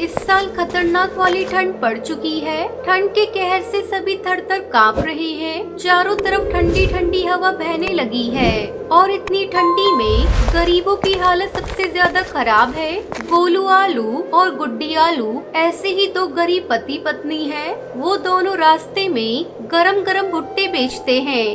इस साल खतरनाक वाली ठंड पड़ चुकी है। ठंड के कहर से सभी थर-थर कांप रहे हैं। चारों तरफ ठंडी ठंडी हवा बहने लगी है और इतनी ठंडी में गरीबों की हालत सबसे ज्यादा खराब है। गोलू आलू और गुड्डी आलू ऐसे ही दो गरीब पति पत्नी हैं। वो दोनों रास्ते में गरम गरम भुट्टे बेचते हैं।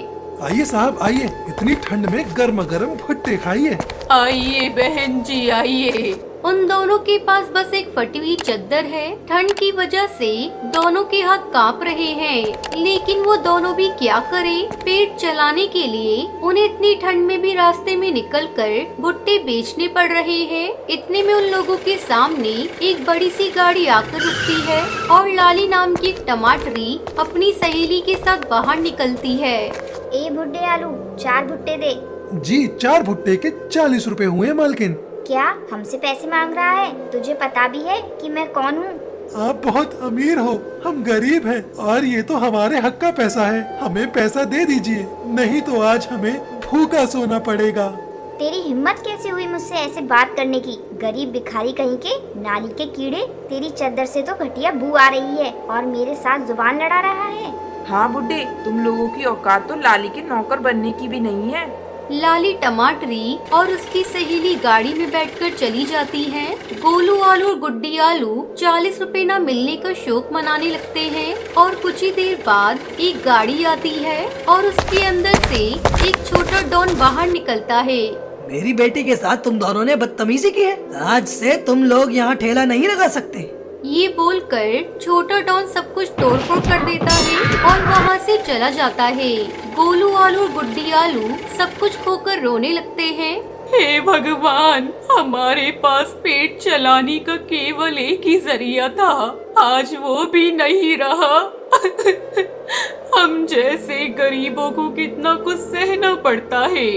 आइए साहब आइए, इतनी ठंड में गर्मा गर्म भुट्टे खाइए। आइए बहन जी आइए। उन दोनों के पास बस एक फटी हुई चद्दर है। ठंड की वजह से दोनों के हाथ कांप रहे हैं, लेकिन वो दोनों भी क्या करें। पेट चलाने के लिए उन्हें इतनी ठंड में भी रास्ते में निकलकर भुट्टे बेचने पड़ रहे हैं। इतने में उन लोगों के सामने एक बड़ी सी गाड़ी आकर रुकती है और लाली नाम की एक टमाटरी अपनी सहेली के साथ बाहर निकलती है। ए बुड्ढे आलू, 4 भुट्टे दे। जी 4 भुट्टे के 40 रुपए हुए मालकिन। क्या हमसे पैसे मांग रहा है? तुझे पता भी है कि मैं कौन हूँ? आप बहुत अमीर हो, हम गरीब हैं और ये तो हमारे हक का पैसा है। हमें पैसा दे दीजिए, नहीं तो आज हमें भूखा सोना पड़ेगा। तेरी हिम्मत कैसे हुई मुझसे ऐसे बात करने की? गरीब भिखारी कहीं के, नाली के कीड़े। तेरी चद्दर से तो घटिया बू आ रही है और मेरे साथ जुबान लड़ा रहा है। हाँ बुड्ढे, तुम लोगों की औकात तो लाली के नौकर बनने की भी नहीं है। लाली टमाटरी और उसकी सहेली गाड़ी में बैठकर चली जाती हैं। गोलू आलू और गुड्डी आलू 40 रुपए न मिलने का शोक मनाने लगते हैं और कुछ ही देर बाद एक गाड़ी आती है और उसके अंदर से एक छोटा डॉन बाहर निकलता है। मेरी बेटी के साथ तुम दोनों ने बदतमीजी की है। आज से तुम लोग यहाँ ठेला नहीं लगा सकते। ये बोलकर छोटा डॉन सब कुछ तोड़फोड़ कर देता है और वहाँ से चला जाता है। गोलू आलू और गुड्डी आलू सब कुछ खोकर रोने लगते हैं। हे भगवान, हमारे पास पेट चलाने का केवल एक ही जरिया था, आज वो भी नहीं रहा। हम जैसे गरीबों को कितना कुछ सहना पड़ता है।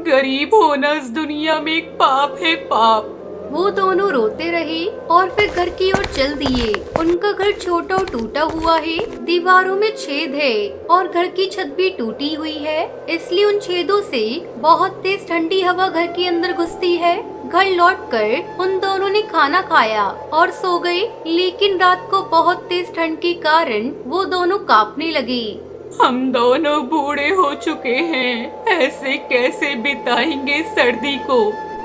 गरीब होना इस दुनिया में एक पाप है, पाप। वो दोनों रोते रहे और फिर घर की ओर चल दिए। उनका घर छोटा और टूटा हुआ है, दीवारों में छेद है और घर की छत भी टूटी हुई है, इसलिए उन छेदों से बहुत तेज ठंडी हवा घर के अंदर घुसती है। घर लौटकर उन दोनों ने खाना खाया और सो गए, लेकिन रात को बहुत तेज ठंड के कारण वो दोनों कांपने लगे। हम दोनों बूढ़े हो चुके हैं, ऐसे कैसे बिताएंगे सर्दी को?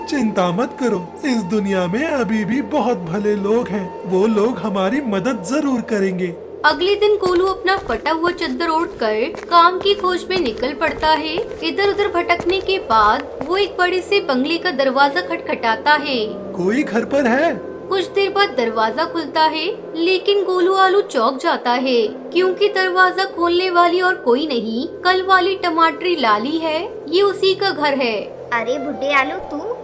चिंता मत करो, इस दुनिया में अभी भी बहुत भले लोग हैं। वो लोग हमारी मदद जरूर करेंगे। अगले दिन गोलू अपना फटा हुआ चद्दर ओढ़कर काम की खोज में निकल पड़ता है। इधर उधर भटकने के बाद वो एक बड़े से बंगले का दरवाजा खटखटाता है। कोई घर पर है? कुछ देर बाद दरवाजा खुलता है, लेकिन गोलू आलू चौंक जाता है क्योंकि दरवाजा खोलने वाली और कोई नहीं, कल वाली टमाटरी लाली है। ये उसी का घर है। अरे बुड्ढे आलू,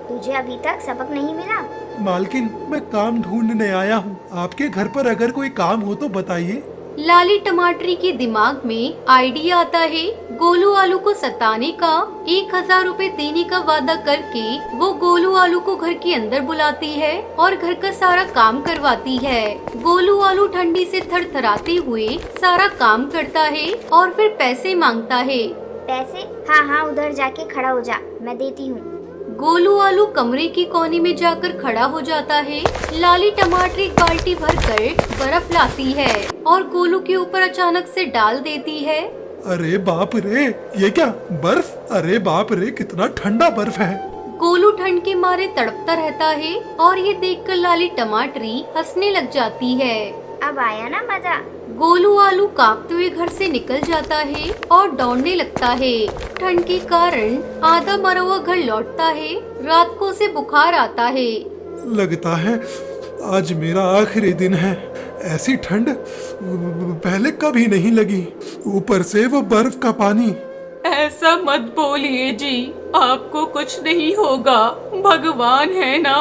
तुझे अभी तक सबक नहीं मिला? मालकिन, मैं काम ढूंढने आया हूँ। आपके घर पर अगर कोई काम हो तो बताइए। लाली टमाटरी के दिमाग में आइडिया आता है। गोलू आलू को सताने का 1000 रुपए देने का वादा करके वो गोलू आलू को घर के अंदर बुलाती है और घर का सारा काम करवाती है। गोलू आलू ठंडी से थरथराते हुए सारा काम करता है और फिर पैसे मांगता है। पैसे? हाँ, उधर जाके खड़ा हो जा, मैं देती हूँ। गोलू आलू कमरे की कोने में जाकर खड़ा हो जाता है। लाली टमाटर एक बाल्टी भरकर बर्फ लाती है और गोलू के ऊपर अचानक से डाल देती है। अरे बाप रे, ये क्या बर्फ? अरे बाप रे, कितना ठंडा बर्फ है। गोलू ठंड के मारे तड़पता रहता है और ये देखकर लाली टमाटरी हंसने लग जाती है। अब आया ना मजा? गोलू आलू कांपते हुए घर से निकल जाता है और दौड़ने लगता है। ठंड के कारण आधा मरा हुआ घर लौटता है। रात को उसे बुखार आता है। लगता है आज मेरा आखिरी दिन है। ऐसी ठंड पहले कभी नहीं लगी, ऊपर से वो बर्फ का पानी। ऐसा मत बोलिए जी, आपको कुछ नहीं होगा, भगवान है ना।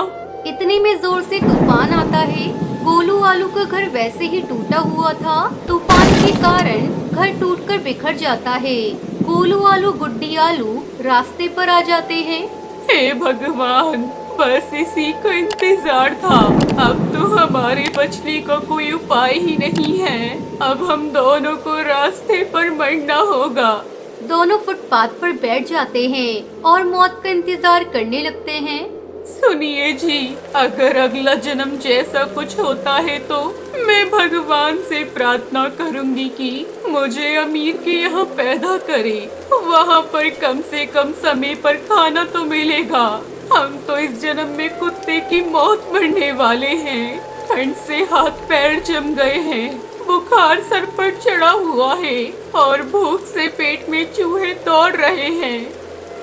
इतने में जोर से तूफान आता है। गोलू आलू का घर वैसे ही टूटा हुआ था। तूफान के कारण घर टूटकर बिखर जाता है। गोलू आलू गुड्डी आलू रास्ते पर आ जाते हैं। हे भगवान, बस इसी का इंतजार था। अब तो हमारे बचने का कोई उपाय ही नहीं है। अब हम दोनों को रास्ते पर मरना होगा। दोनों फुटपाथ पर बैठ जाते हैं और मौत का इंतजार करने लगते हैं। सुनिए जी, अगर अगला जन्म जैसा कुछ होता है तो मैं भगवान से प्रार्थना करूंगी कि मुझे अमीर के यहाँ पैदा करे। वहाँ पर कम से कम समय पर खाना तो मिलेगा। हम तो इस जन्म में कुत्ते की मौत मरने वाले हैं। ठंड से हाथ पैर जम गए हैं, बुखार सर पर चढ़ा हुआ है और भूख से पेट में चूहे दौड़ रहे हैं।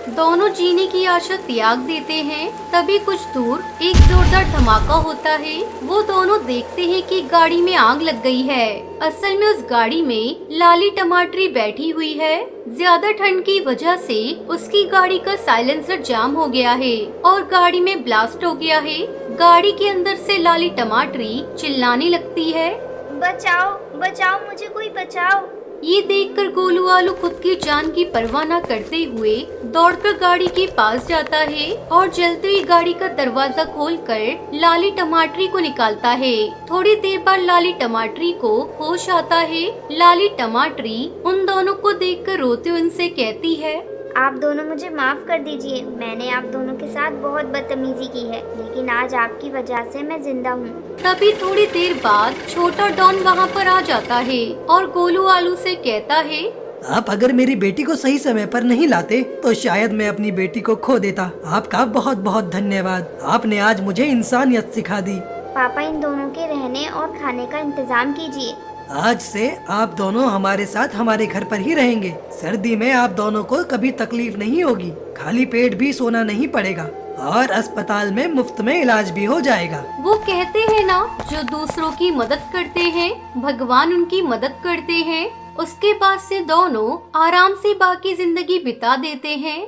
दोनों जीने की आशा त्याग देते हैं। तभी कुछ दूर एक जोरदार धमाका होता है। वो दोनों देखते हैं कि गाड़ी में आग लग गई है। असल में उस गाड़ी में लाली टमाटरी बैठी हुई है। ज्यादा ठंड की वजह से उसकी गाड़ी का साइलेंसर जाम हो गया है और गाड़ी में ब्लास्ट हो गया है। गाड़ी के अंदर से लाली टमाटरी चिल्लाने लगती है, बचाओ बचाओ, मुझे कोई बचाओ। ये देखकर गोलू आलू खुद की जान की परवाह न करते हुए दौड़कर गाड़ी के पास जाता है और जलती हुई गाड़ी का दरवाजा खोलकर लाली टमाटरी को निकालता है। थोड़ी देर बाद लाली टमाटरी को होश आता है। लाली टमाटरी उन दोनों को देखकर रोते हुए उनसे कहती है, आप दोनों मुझे माफ कर दीजिए। मैंने आप दोनों के साथ बहुत बदतमीजी की है, लेकिन आज आपकी वजह से मैं जिंदा हूँ। तभी थोड़ी देर बाद छोटा डॉन वहाँ पर आ जाता है और गोलू आलू से कहता है, आप अगर मेरी बेटी को सही समय पर नहीं लाते तो शायद मैं अपनी बेटी को खो देता। आपका बहुत बहुत धन्यवाद। आपने आज मुझे इंसानियत सिखा दी। पापा, इन दोनों के रहने और खाने का इंतजाम कीजिए। आज से आप दोनों हमारे साथ हमारे घर पर ही रहेंगे। सर्दी में आप दोनों को कभी तकलीफ नहीं होगी, खाली पेट भी सोना नहीं पड़ेगा और अस्पताल में मुफ्त में इलाज भी हो जाएगा। वो कहते हैं ना, जो दूसरों की मदद करते हैं भगवान उनकी मदद करते हैं। उसके बाद से दोनों आराम से बाकी जिंदगी बिता देते हैं।